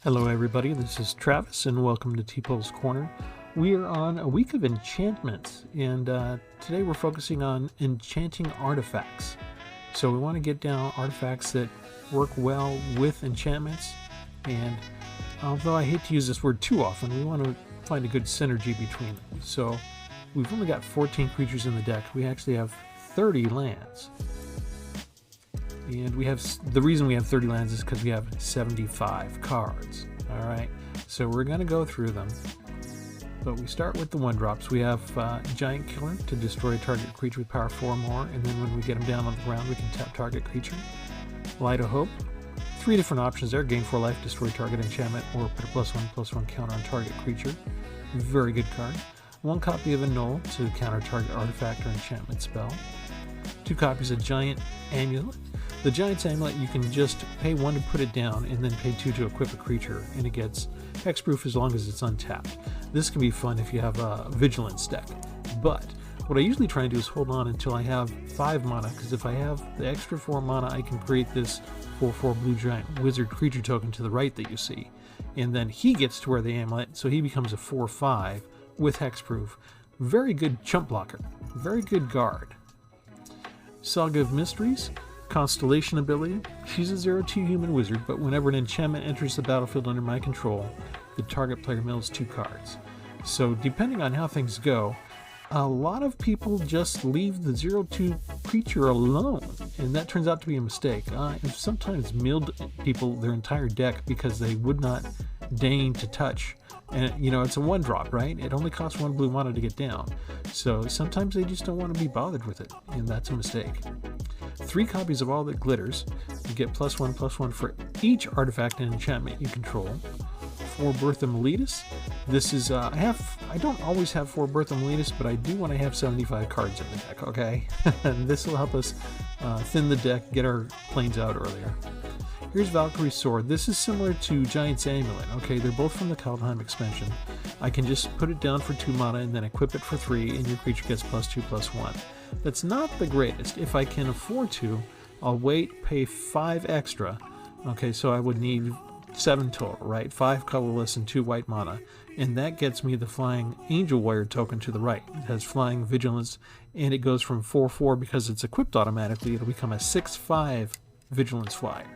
Hello everybody, this is Travis and welcome to Tpull's Corner. We are on a week of enchantments and today we're focusing on enchanting artifacts. So we want to get down artifacts that work well with enchantments, and although I hate to use this word too often, we want to find a good synergy between them. So we've only got 14 creatures in the deck. We actually have 30 lands. And the reason we have 30 lands is because we have 75 cards. Alright, so we're going to go through them. But we start with the 1-drops. We have Giant Killer to destroy a target creature with power 4 or more, and then when we get them down on the ground, we can tap target creature. Light of Hope. 3 different options there. Gain 4 life, destroy target enchantment, or put a +1/+1 counter on target creature. Very good card. 1 copy of Annul to counter target artifact or enchantment spell. 2 copies of Giant Amulet. The Giant's Amulet, you can just pay 1 to put it down and then pay 2 to equip a creature, and it gets hexproof as long as it's untapped. This can be fun if you have a Vigilance deck, but what I usually try and do is hold on until I have 5 mana, because if I have the extra 4 mana, I can create this 4/4 blue giant wizard creature token to the right that you see, and then he gets to wear the amulet, so he becomes a 4/5 with hexproof. Very good chump blocker, very good guard. Saga of Mysteries. Constellation ability. She's a 0/2 human wizard, but whenever an enchantment enters the battlefield under my control, the target player mills 2 cards. So depending on how things go, a lot of people just leave the 0/2 creature alone, and that turns out to be a mistake. I've sometimes milled people their entire deck because they would not deign to touch. And it's a 1-drop, right? It only costs 1 blue mana to get down. So sometimes they just don't want to be bothered with it, and that's a mistake. 3 copies of All That Glitters. You get +1/+1 for each artifact and enchantment you control. 4 Bertham Elitis. This is, I don't always have 4 Bertham Elitis, but I do want to have 75 cards in the deck, okay? And this will help us thin the deck, get our planes out earlier. Here's Valkyrie's Sword. This is similar to Giant's Amulet, okay? They're both from the Kaldheim expansion. I can just put it down for 2 mana and then equip it for 3, and your creature gets +2/+1. That's not the greatest. If I can afford to, I'll wait, pay 5 extra. Okay, so I would need 7 total, right? 5 colorless and 2 white mana. And that gets me the Flying Angel Warrior token to the right. It has Flying Vigilance, and it goes from 4/4 because it's equipped automatically. It'll become a 6/5 Vigilance Flyer.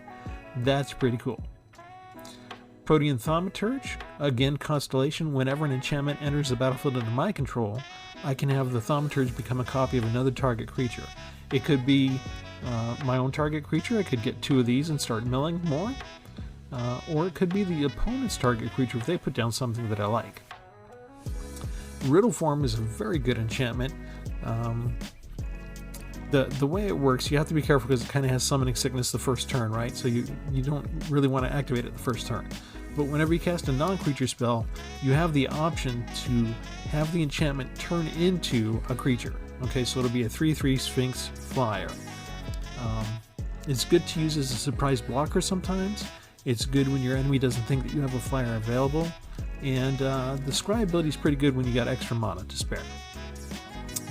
That's pretty cool. Protean Thaumaturge, again Constellation. Whenever an enchantment enters the battlefield under my control, I can have the Thaumaturge become a copy of another target creature. It could be my own target creature. I could get 2 of these and start milling more. Or it could be the opponent's target creature if they put down something that I like. Riddle Form is a very good enchantment. The way it works, you have to be careful because it kind of has Summoning Sickness the first turn, right? So you don't really want to activate it the first turn. But whenever you cast a non-creature spell, you have the option to have the enchantment turn into a creature. Okay, so it'll be a 3/3 Sphinx Flyer. It's good to use as a surprise blocker sometimes. It's good when your enemy doesn't think that you have a flyer available. And the Scry ability is pretty good when you got extra mana to spare.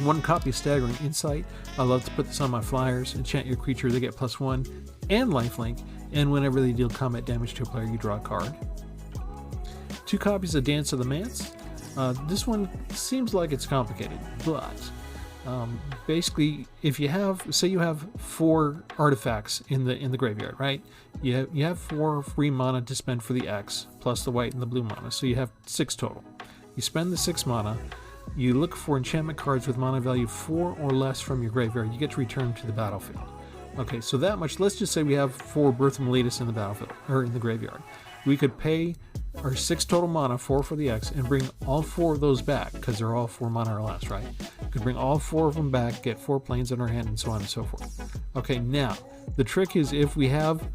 1 copy of Staggering Insight. I love to put this on my flyers. Enchant your creature, they get +1 and lifelink, and whenever they deal combat damage to a player, you draw a card. 2 copies of Dance of the Manse. This one seems like it's complicated, but basically, if you have, say you have 4 artifacts in the graveyard, right? You have 4 free mana to spend for the X, plus the white and the blue mana, so you have 6 total. You spend the 6 mana. You look for enchantment cards with mana value 4 or less from your graveyard. You get to return them to the battlefield. Okay, so that much. Let's just say we have 4 Bertham Elitis in the battlefield, or in the graveyard. We could pay our 6 total mana, 4 for the X, and bring all 4 of those back, because they're all 4 mana or less, right? We could bring all 4 of them back, get 4 planes in our hand, and so on and so forth. Okay, now, the trick is if we have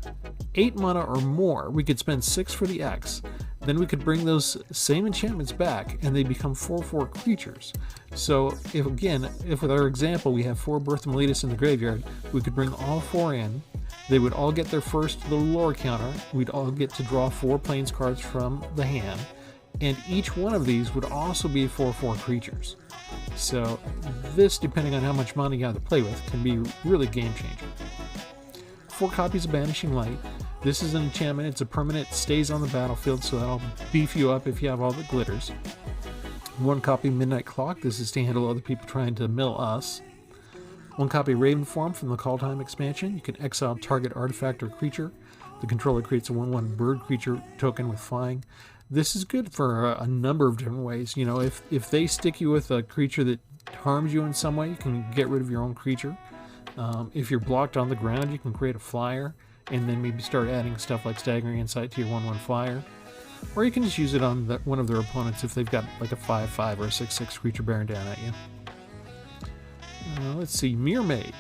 8 mana or more, we could spend 6 for the X. Then we could bring those same enchantments back, and they become 4/4 creatures. So, if with our example we have 4 Bertham Elitis in the graveyard, we could bring all 4 in. They would all get their first little lore counter. We'd all get to draw 4 planes cards from the hand, and each one of these would also be 4/4 creatures. So this, depending on how much money you have to play with, can be really game changing. 4 copies of Banishing Light. This is an enchantment. It's a permanent. It stays on the battlefield, so that'll beef you up if you have all the glitters. 1 copy Midnight Clock. This is to handle other people trying to mill us. 1 copy Raven Form from the Call Time expansion. You can exile target artifact or creature. The controller creates a 1/1 bird creature token with flying. This is good for a number of different ways. You know, if they stick you with a creature that harms you in some way, you can get rid of your own creature. If you're blocked on the ground, you can create a flyer and then maybe start adding stuff like Staggering Insight to your 1/1 flyer. Or you can just use it on one of their opponents if they've got like a 5/5 or a 6/6 creature bearing down at you. Let's see, Mirror Maid.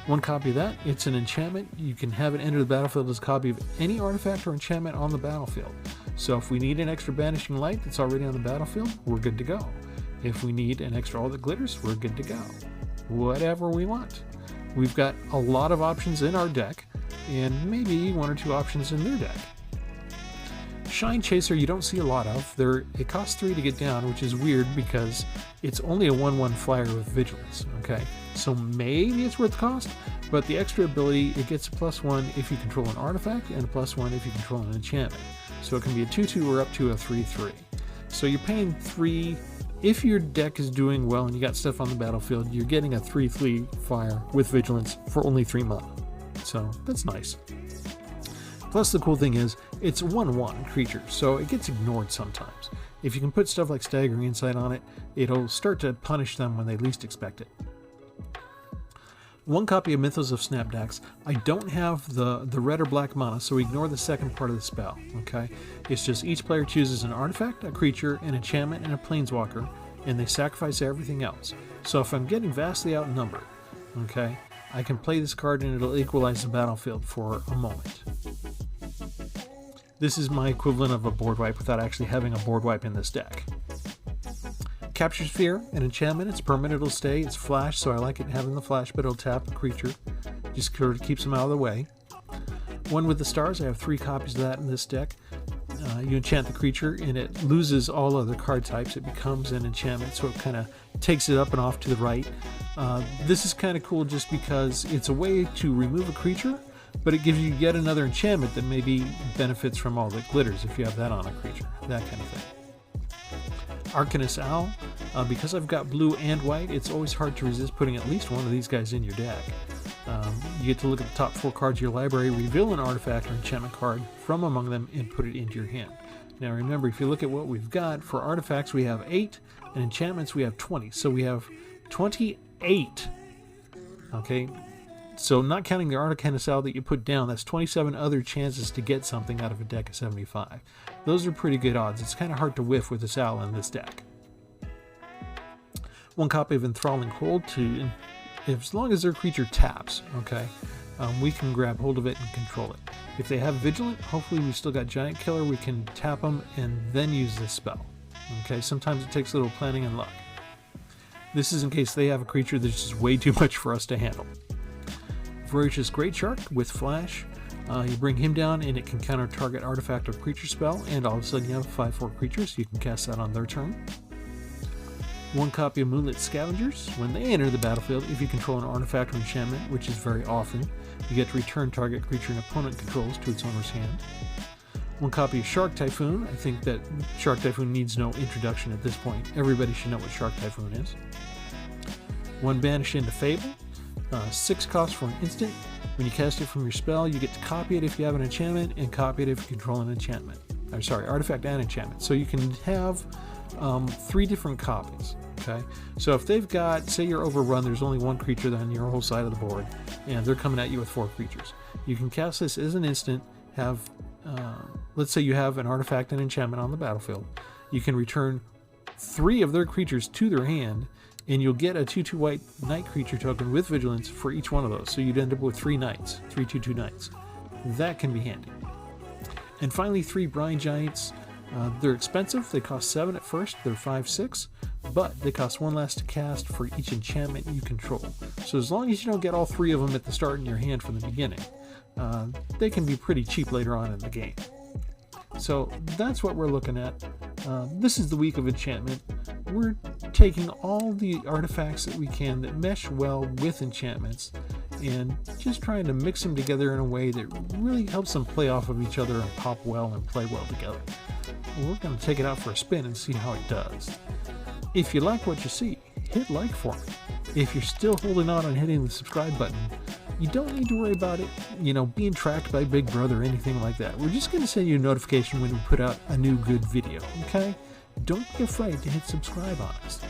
1 copy of that. It's an enchantment. You can have it enter the battlefield as a copy of any artifact or enchantment on the battlefield. So if we need an extra Banishing Light that's already on the battlefield, we're good to go. If we need an extra All That Glitters, we're good to go. Whatever we want. We've got a lot of options in our deck, and maybe 1 or 2 options in their deck. Shine Chaser you don't see a lot of. It costs 3 to get down, which is weird because it's only a 1/1 flyer with Vigilance, okay? So maybe it's worth the cost, but the extra ability, it gets a +1 if you control an artifact and a +1 if you control an enchantment. So it can be a 2/2 or up to a 3/3. So you're paying 3. If your deck is doing well and you got stuff on the battlefield, you're getting a 3/3 flyer with Vigilance for only 3 mana. So that's nice. Plus the cool thing is, it's a 1/1 creature, so it gets ignored sometimes. If you can put stuff like Staggering Insight on it, it'll start to punish them when they least expect it. 1 copy of Mythos of Snapdax. I don't have the red or black mana, so ignore the second part of the spell, okay? It's just each player chooses an artifact, a creature, an enchantment, and a planeswalker, and they sacrifice everything else. So if I'm getting vastly outnumbered, okay, I can play this card and it'll equalize the battlefield for a moment. This is my equivalent of a board wipe without actually having a board wipe in this deck. Capture Sphere, an enchantment. It's permanent, it'll stay. It's flash, so I like it having the flash, but it'll tap a creature. Just sort of keeps them out of the way. 1 with the Stars, I have 3 copies of that in this deck. You enchant the creature and it loses all other card types. It becomes an enchantment, so it kind of takes it up and off to the right. This is kind of cool just because it's a way to remove a creature, but it gives you yet another enchantment that maybe benefits from All That Glitters if you have that on a creature, that kind of thing. Arcanist Owl, because I've got blue and white, it's always hard to resist putting at least one of these guys in your deck. You get to look at the top 4 cards of your library, reveal an artifact or enchantment card from among them, and put it into your hand. Now remember, if you look at what we've got, for artifacts we have 8, and enchantments we have 20. So we have 28. Okay, so not counting the Arcanist Owl that you put down, that's 27 other chances to get something out of a deck of 75. Those are pretty good odds. It's kind of hard to whiff with this Owl in this deck. 1 copy of Enthralling Hold as long as their creature taps, okay, we can grab hold of it and control it. If they have Vigilant, hopefully we've still got Giant Killer, we can tap them and then use this spell. Okay, sometimes it takes a little planning and luck. This is in case they have a creature that's just way too much for us to handle. Voracious Great Shark with Flash. You bring him down and it can counter target artifact or creature spell, and all of a sudden you have 5/4 creatures. You can cast that on their turn. 1 copy of Moonlit Scavengers. When they enter the battlefield, if you control an artifact or enchantment, which is very often, you get to return target creature an opponent controls to its owner's hand. 1 copy of Shark Typhoon. I think that Shark Typhoon needs no introduction at this point. Everybody should know what Shark Typhoon is. 1 Banish into Fable. 6 costs for an instant. When you cast it from your spell, you get to copy it if you have an enchantment, and copy it if you control an enchantment. Artifact and enchantment. So you can have 3 different copies. Okay, so if they've got, say you're overrun, there's only 1 creature on your whole side of the board, and they're coming at you with 4 creatures. You can cast this as an instant. Let's say you have an artifact and enchantment on the battlefield. You can return 3 of their creatures to their hand, and you'll get a 2/2 white night creature token with Vigilance for each one of those. So you'd end up with 3 knights, 3 2/2 knights. That can be handy. And finally, 3 Brine Giants. They're expensive. They cost 7 at first. They're 5/6, but they cost 1 less to cast for each enchantment you control. So as long as you don't get all 3 of them at the start in your hand from the beginning, they can be pretty cheap later on in the game. So that's what we're looking at. This is the week of enchantment. We're taking all the artifacts that we can that mesh well with enchantments and just trying to mix them together in a way that really helps them play off of each other and pop well and play well together. We're going to take it out for a spin and see how it does. If you like what you see, hit like for me. If you're still holding on and hitting the subscribe button, you don't need to worry about it, being tracked by Big Brother or anything like that. We're just going to send you a notification when we put out a new good video, okay? Don't be afraid to hit subscribe on us.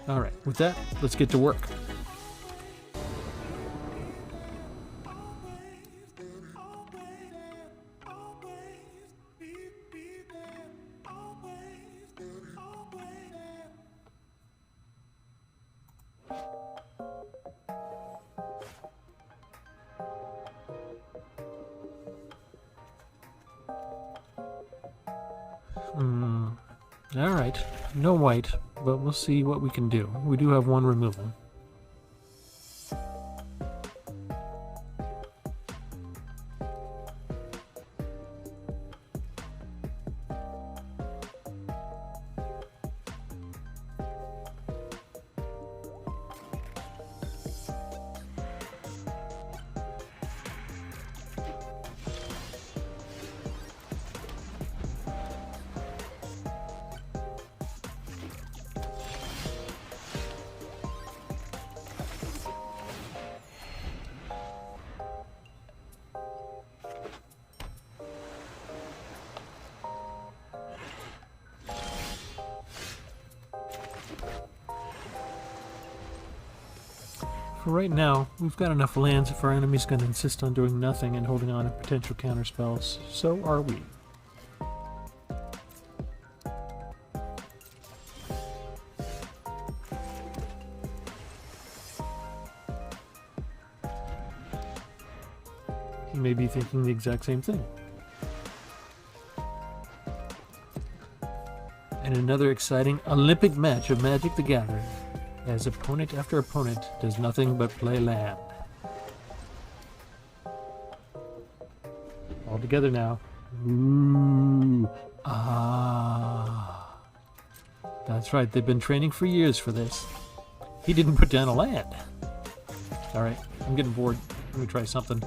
Alright, with that, let's get to work. Alright, no white, but we'll see what we can do. We do have one removal. For right now, we've got enough lands if our enemy's going to insist on doing nothing and holding on to potential counterspells. So are we. He may be thinking the exact same thing. And another exciting Olympic match of Magic the Gathering, as opponent after opponent does nothing but play land. All together now. Ooh. Ah. That's right, they've been training for years for this. He didn't put down a land. Alright, I'm getting bored. Let me try something.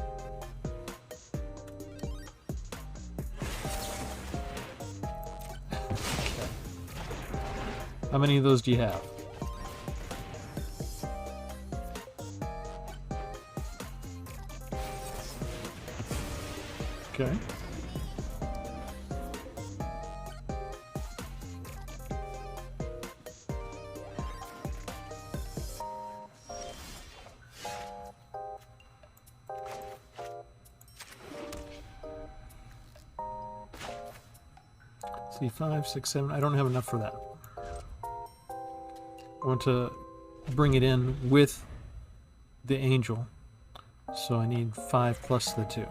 Okay. How many of those do you have? Okay. See, 5, 6, 7. I don't have enough for that. I want to bring it in with the angel, so I need 5 plus the 2.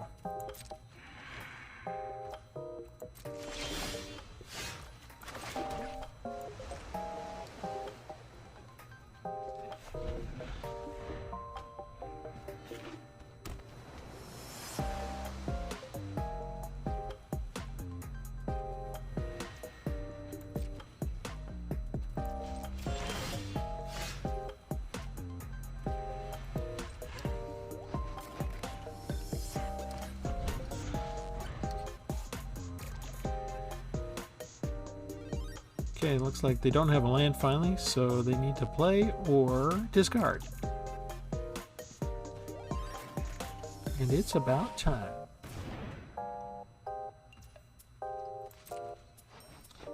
Okay, looks like they don't have a land finally, so they need to play or discard. And it's about time.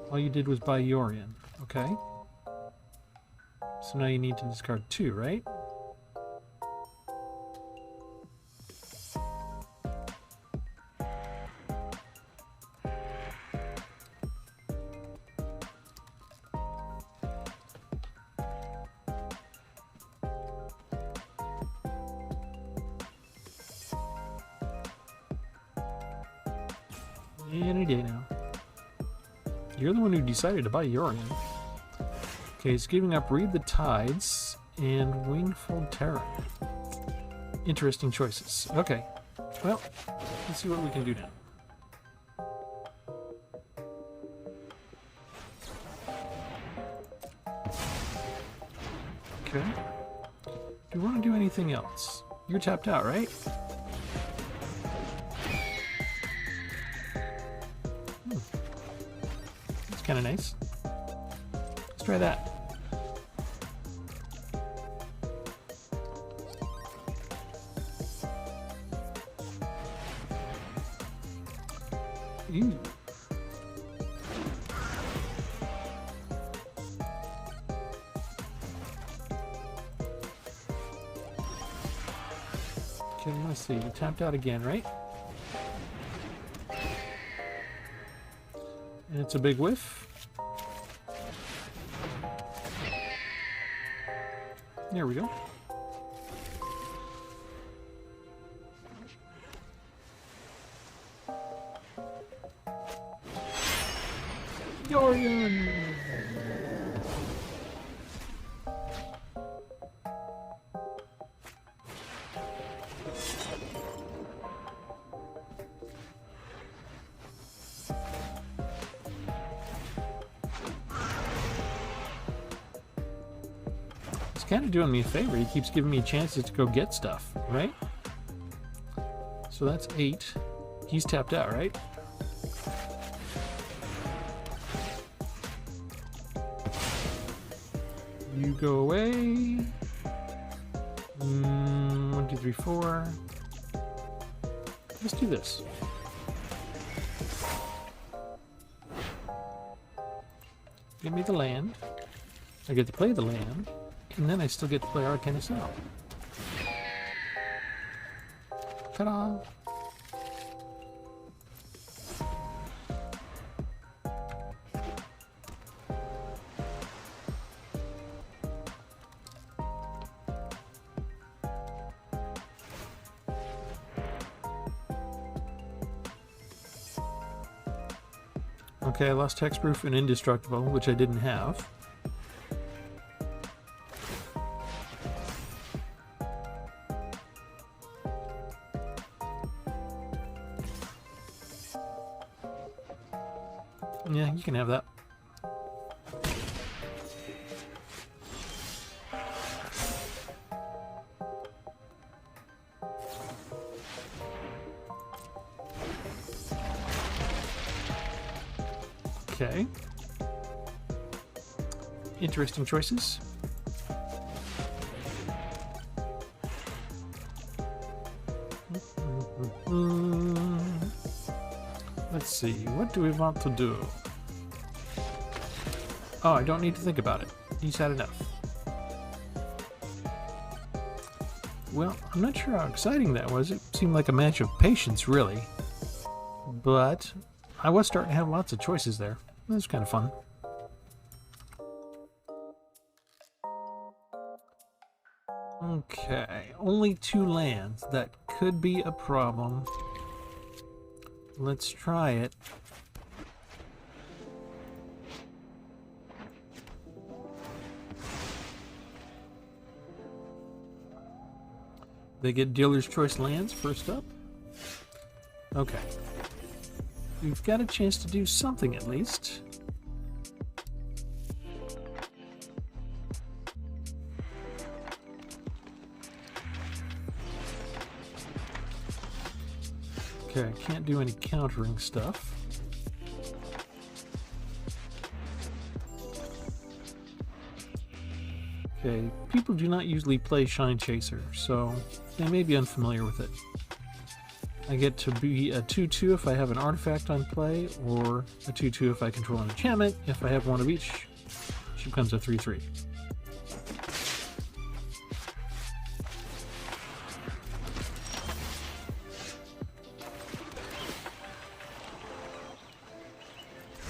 All you did was buy Yorion, okay? So now you need to discard 2, right? Any day now. You're the one who decided to buy Yorion. Okay, it's giving up Read the Tides and Wingfold Terror. Interesting choices. Okay, well, let's see what we can do now. Okay. Do you want to do anything else? You're tapped out, right? That's kind of nice. Let's try that. Ooh. Okay, let's see. You tapped out again, right? And it's a big whiff. There we go. Dorian! He's kind of doing me a favor. He keeps giving me chances to go get stuff, right? So that's 8. He's tapped out, right? You go away. 1, 2, 3, 4. Let's do this. Give me the land. I get to play the land, and then I still get to play Arcane Assault. Ta-da! Okay, I lost hexproof and indestructible, which I didn't have. Yeah, you can have that. Okay. Interesting choices. Let's see, what do we want to do? Oh, I don't need to think about it. He's had enough. Well, I'm not sure how exciting that was. It seemed like a match of patience, really. But I was starting to have lots of choices there. It was kind of fun. Okay, only 2 lands. That could be a problem. Let's try it. They get dealer's choice lands first up. Okay. We've got a chance to do something at least. Okay, I can't do any countering stuff. Okay, people do not usually play Shine Chaser, so they may be unfamiliar with it. I get to be a 2-2 if I have an artifact on play, or a 2-2 if I control an enchantment. If I have one of each, she becomes a 3-3.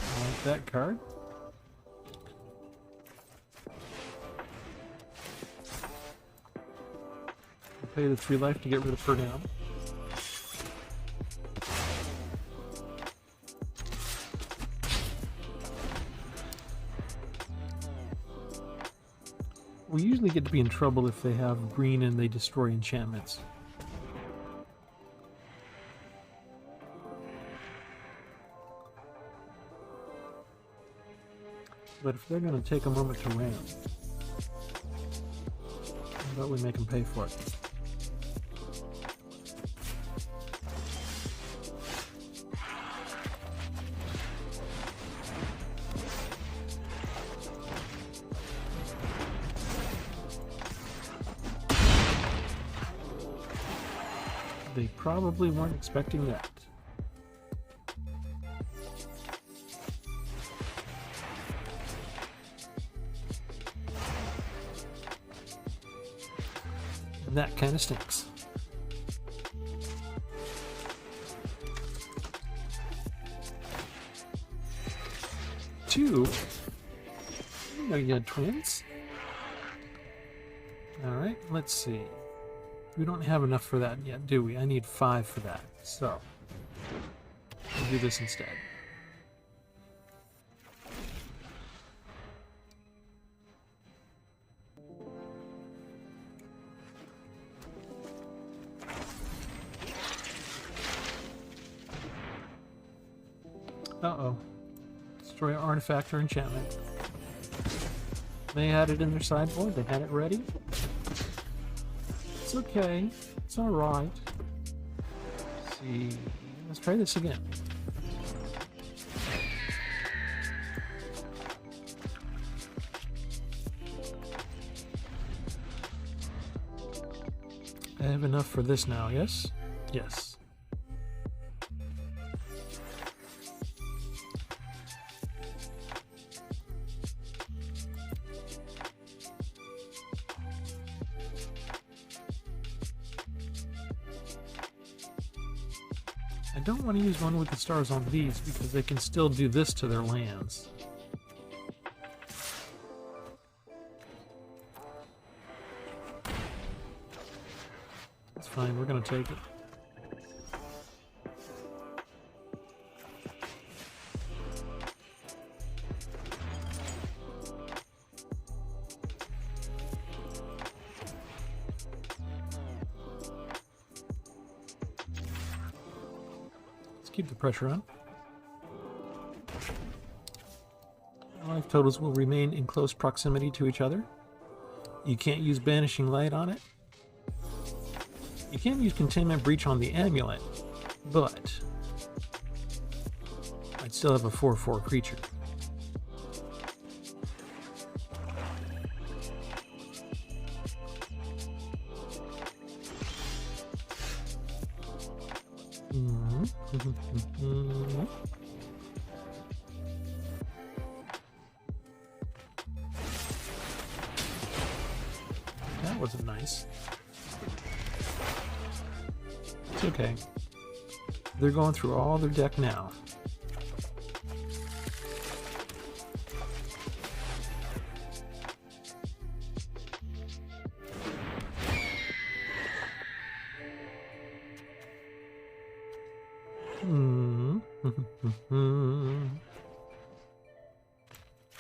I like that card. I'll pay the 3 life to get rid of her now. We usually get to be in trouble if they have green and they destroy enchantments. But if they're going to take a moment to ramp, how about we make them pay for it? They probably weren't expecting that. That kind of stinks. Two? No, you had twins? Alright, let's see. We don't have enough for that yet, do we? I need 5 for that. So, we'll do this instead. Uh-oh. Destroy an artifact or enchantment. They had it in their sideboard. They had it ready. It's okay. It's alright. Let's see. Let's try this again. I have enough for this now, yes? Yes. I don't want to use one with the stars on these because they can still do this to their lands. It's fine, we're going to take it. Keep the pressure on. Life totals will remain in close proximity to each other. You can't use Banishing Light on it. You can use Containment Breach on the amulet, but I'd still have a 4/4 creature. That wasn't nice. It's okay. They're going through all their deck now.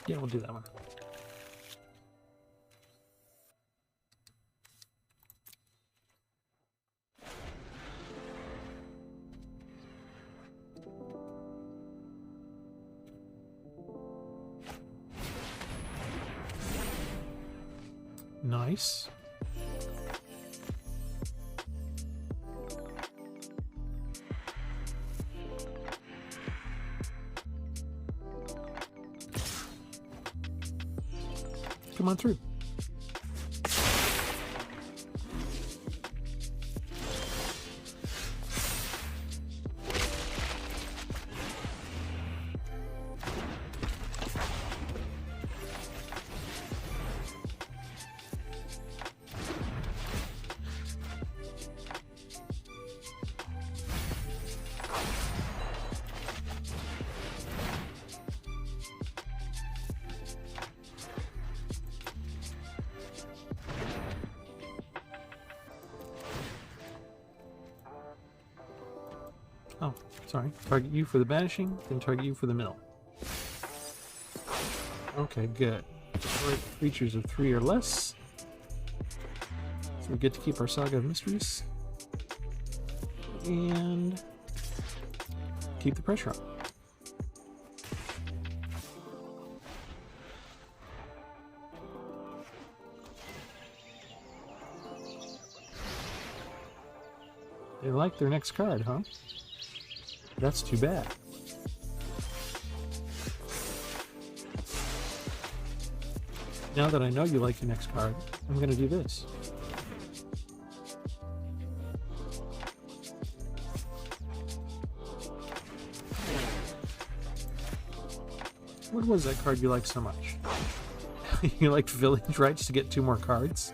Yeah, we'll do that one. Nice. Come on through. Oh, sorry. Target you for the banishing, then target you for the mill. Okay, good. Destroy creatures of 3 or less. So we get to keep our Saga of Mysteries. And keep the pressure on. They like their next card, huh? That's too bad. Now that I know you like your next card, I'm going to do this. was that card you liked so much? You liked village rights to get 2 more cards?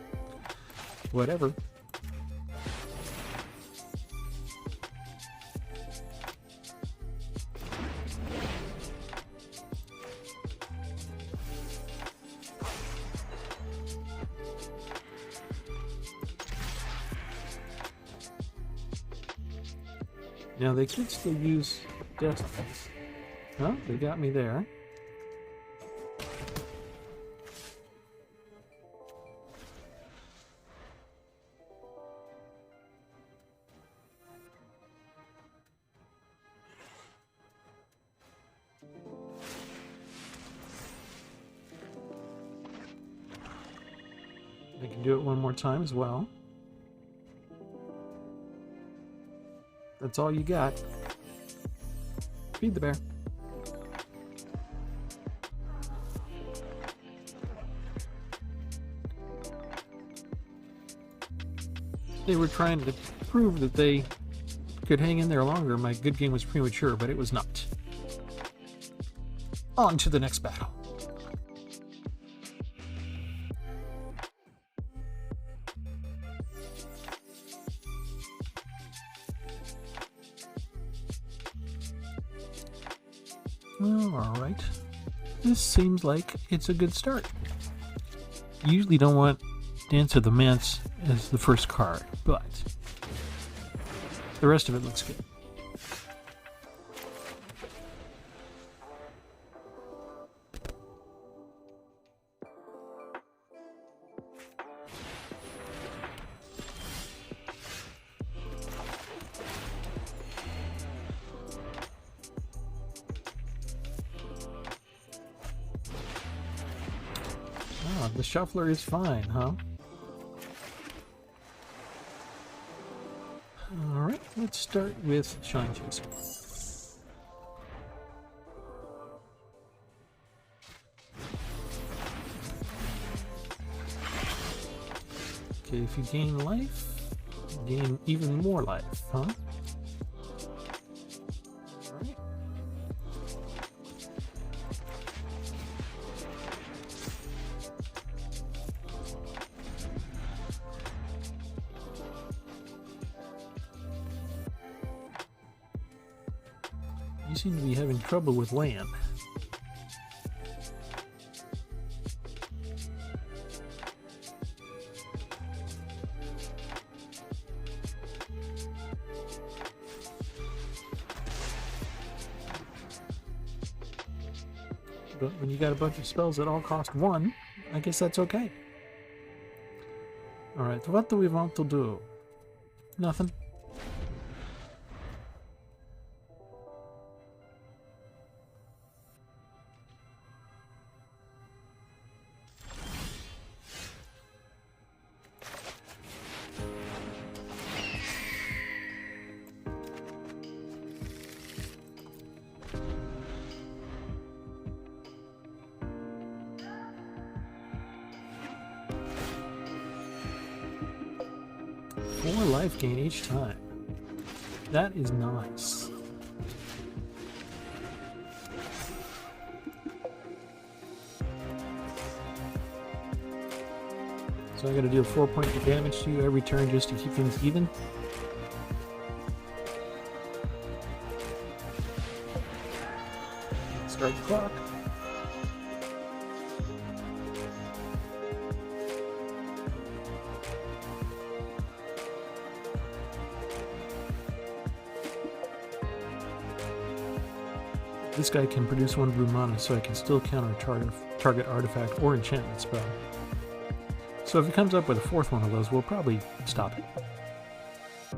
Whatever. Now they could still use Decklist. Oh, they got me there. I can do it one more time as well. That's all you got. Feed the bear. They were trying to prove that they could hang in there longer. My good game was premature, but it was not. On to the next battle. Well, alright. This seems like it's a good start. You usually don't want Dance of the Manse as the first card, but the rest of it looks good. Ah, the shuffler is fine, huh? Alright, let's start with Shine Chaser. Okay, if you gain life, gain even more life, huh? Alright. You seem to be having trouble with land. But when you got a bunch of spells that all cost 1, I guess that's okay. Alright, what do we want to do? Nothing. More life gain each time. That is nice. So I gotta deal 4 points of damage to you every turn just to keep things even. Start the clock. This guy can produce 1 blue mana, so I can still counter a target artifact or enchantment spell. So if he comes up with a 4th one of those, we'll probably stop it. I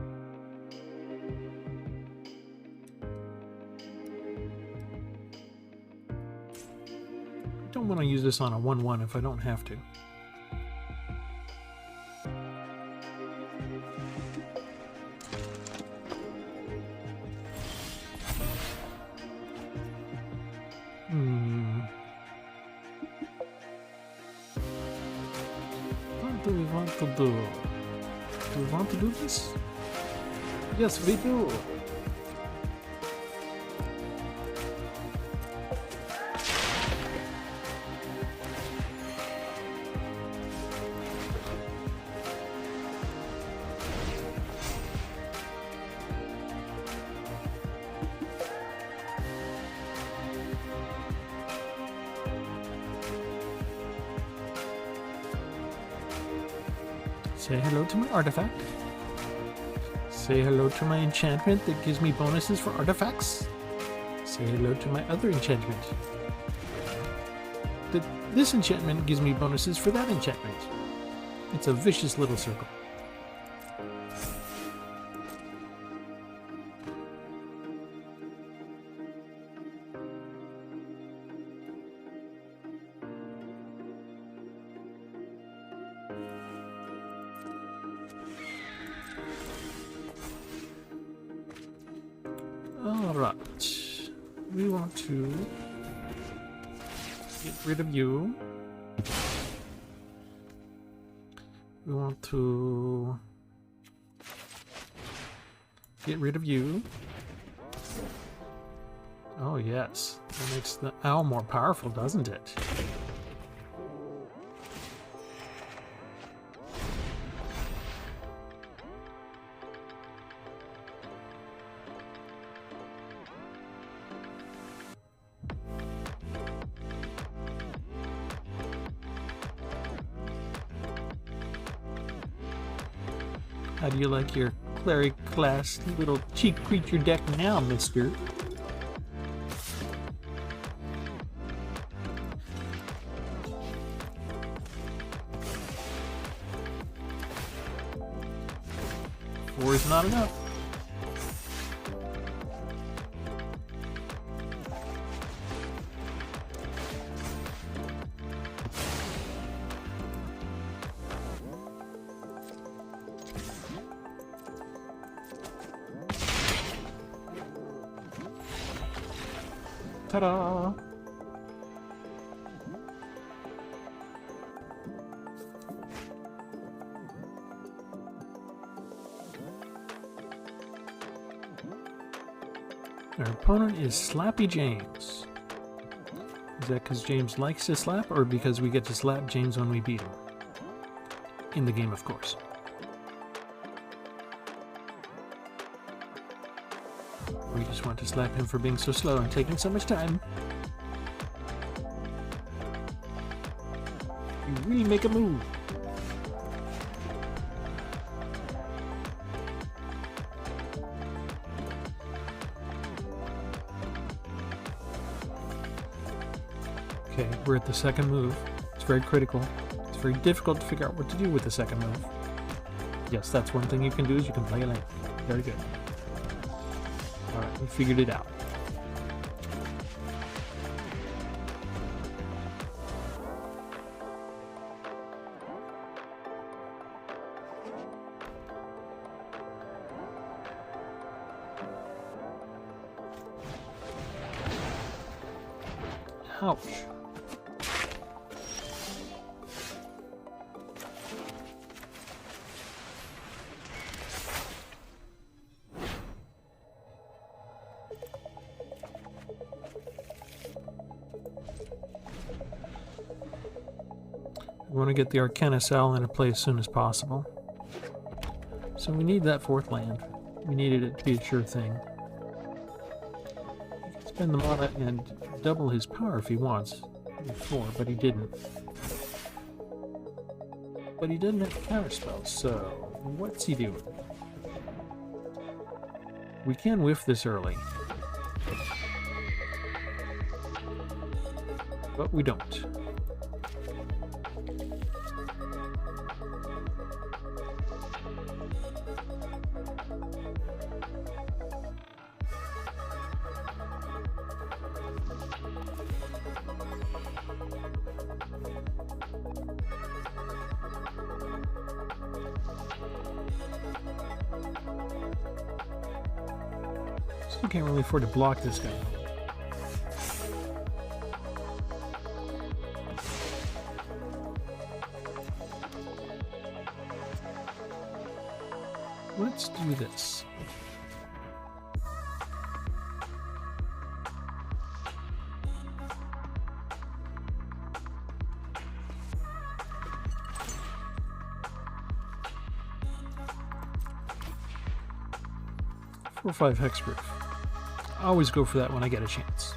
don't want to use this on a 1/1 if I don't have to. What do we want to do? Do we want to do this? Yes, we do! Say hello to my artifact. Say hello to my enchantment that gives me bonuses for artifacts. Say hello to my other enchantment. This enchantment gives me bonuses for that enchantment. It's a vicious little circle. Alright, we want to get rid of you. We want to get rid of you. Oh yes, that makes the owl more powerful, doesn't it? How do you like your cleric class little cheap creature deck now, mister? Four is not enough. Ta-da! Our opponent is Slappy James. Is that because James likes to slap, or because we get to slap James when we beat him? In the game, of course. We just want to slap him for being so slow and taking so much time. You really make a move. Okay, we're at the second move. It's very critical. It's very difficult to figure out what to do with the second move. Yes, that's one thing you can do, is you can play a lane. Very good. Alright, we figured it out. Ouch. We want to get the Arcana Cell into play as soon as possible. So we need that fourth land. We needed it to be a sure thing. He can spend the mana and double his power if he wants. Before, but he didn't. But he doesn't have counter spells, so what's he doing? We can whiff this early. But we don't. Still can't really afford to block this guy. Let's do this. Four or 5 hexproof. I always go for that when I get a chance.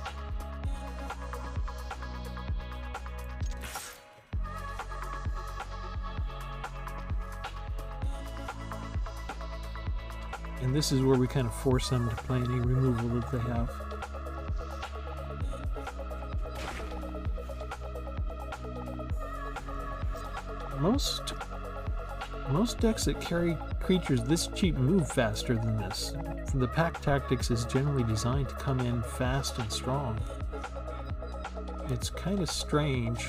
And this is where we kind of force them to play any removal that they have. Most decks that carry creatures this cheap move faster than this. The pack tactics is generally designed to come in fast and strong. It's kind of strange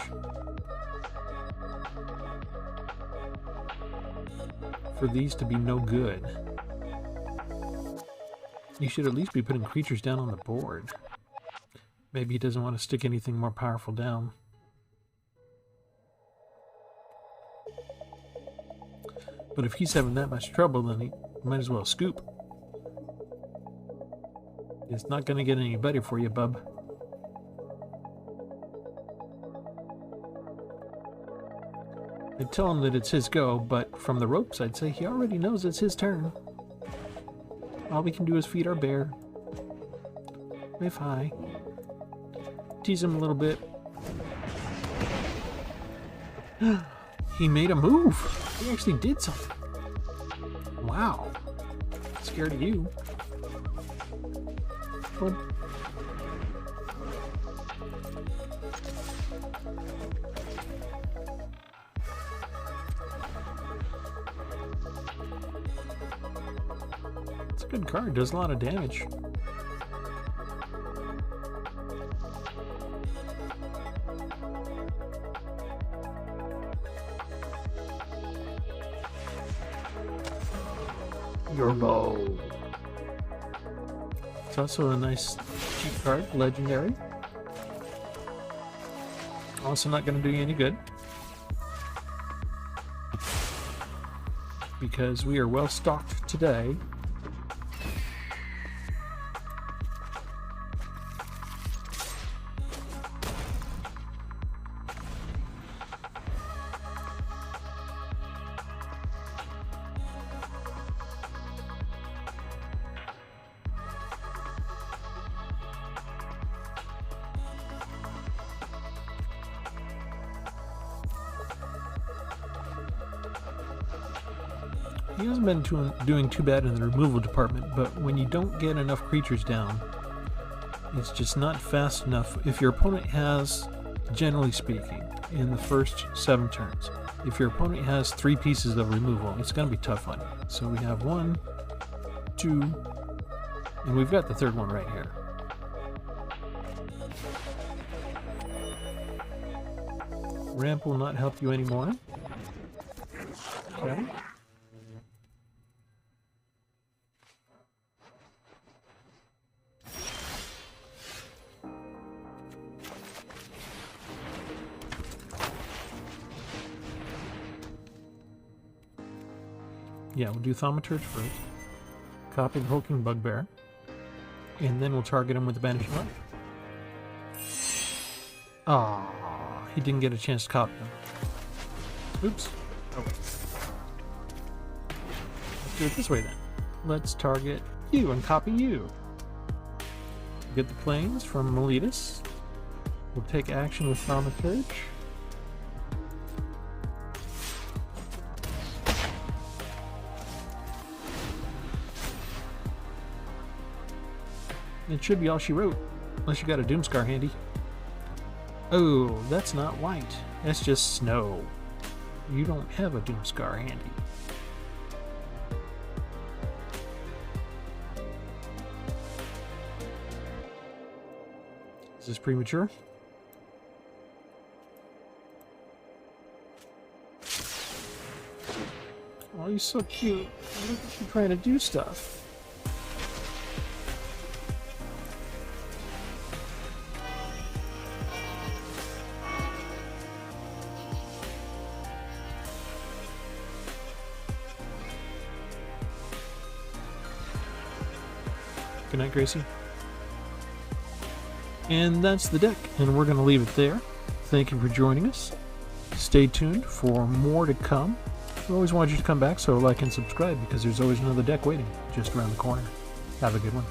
for these to be no good. You should at least be putting creatures down on the board. Maybe he doesn't want to stick anything more powerful down. But if he's having that much trouble, then he might as well scoop. It's not going to get any better for you, bub. I'd tell him that it's his go, but from the ropes I'd say he already knows it's his turn. All we can do is feed our bear. Wave high. Tease him a little bit. He made a move! He actually did something. Wow. Scared of you. Well, it's a good card. Does a lot of damage. Your bow. It's also a nice cheap card, legendary. Also not going to do you any good, because we are well stocked today. He hasn't been doing too bad in the removal department, but when you don't get enough creatures down, it's just not fast enough. If your opponent has, generally speaking, in the first 7 turns, if your opponent has 3 pieces of removal, it's going to be tough on you. So we have 1, 2, and we've got the 3rd one right here. Ramp will not help you anymore. Okay. Yeah, we'll do Thaumaturge first. Copy the Hulking Bugbear. And then we'll target him with the Banishing Light. Ah, he didn't get a chance to copy him. Oops. Oh. Let's do it this way then. Let's target you and copy you. Get the planes from Meletus. We'll take action with Thaumaturge. It should be all she wrote, unless you got a Doomscar handy. Oh, that's not white. That's just snow. You don't have a Doomscar handy. Is this premature? Oh, you're so cute. Look at you trying to do stuff. Good night, Gracie. And that's the deck, and we're going to leave it there. Thank you for joining us. Stay tuned for more to come. We always want you to come back, so like and subscribe, because there's always another deck waiting just around the corner. Have a good one.